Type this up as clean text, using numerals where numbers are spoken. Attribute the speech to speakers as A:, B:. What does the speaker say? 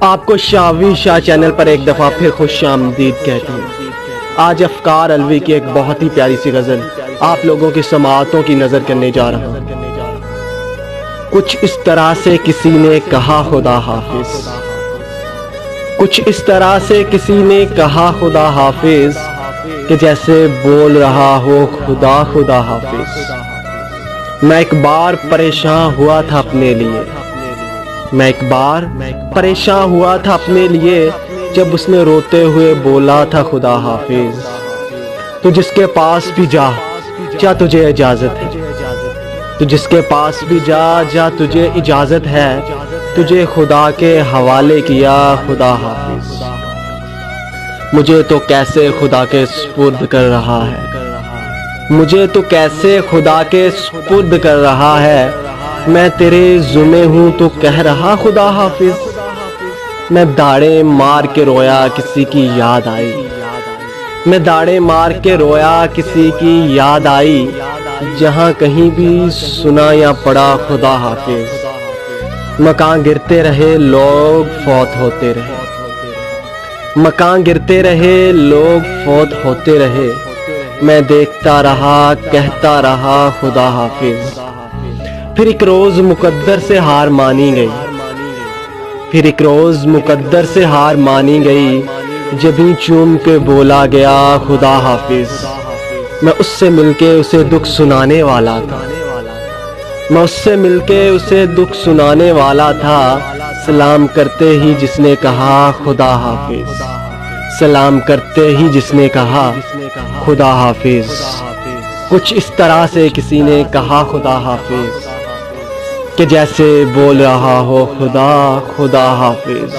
A: آپ کو شاوی شاہ چینل پر ایک دفعہ پھر خوش آمدید کہتی ہوں۔ آج افکار الوی کی ایک بہت ہی پیاری سی غزل آپ لوگوں کی سماعتوں کی نظر کرنے جا رہا ہوں۔ کچھ اس طرح سے کسی نے کہا خدا حافظ، کچھ اس طرح سے کسی نے کہا خدا حافظ، کہ جیسے بول رہا ہو خدا خدا حافظ۔ میں ایک بار پریشان ہوا تھا اپنے لیے، میں ایک بار پریشان ہوا تھا اپنے لیے، جب اس نے روتے ہوئے بولا تھا خدا حافظ۔ تو جس کے پاس بھی جا جا تجھے اجازت ہے، تو جس کے پاس بھی جا جا تجھے اجازت ہے، تجھے خدا کے حوالے کیا خدا حافظ۔ مجھے تو کیسے خدا کے سپرد کر رہا ہے، مجھے تو کیسے خدا کے سپرد کر رہا ہے، میں تیرے ذمہ ہوں تو کہہ رہا خدا حافظ۔ میں داڑیں مار کے رویا کسی کی یاد آئی، میں داڑیں مار کے رویا کسی کی یاد آئی، جہاں کہیں بھی سنا یا پڑا خدا حافظ۔ مکان گرتے رہے لوگ فوت ہوتے رہے، مکان گرتے رہے لوگ فوت ہوتے رہے، میں دیکھتا رہا کہتا رہا خدا حافظ۔ پھر ایک روز مقدر سے ہار مانی گئی، پھر ایک روز مقدر سے ہار مانی گئی، جبیں چوم کے بولا گیا خدا حافظ۔ میں اس سے مل کے اسے دکھ سنانے والا تھا، میں اس سے مل کے اسے دکھ سنانے والا تھا، سلام کرتے ہی جس نے کہا خدا حافظ، سلام کرتے ہی جس نے کہا خدا حافظ۔ کچھ اس طرح سے کسی نے کہا خدا حافظ، کہ جیسے بول رہا ہو خدا خدا حافظ۔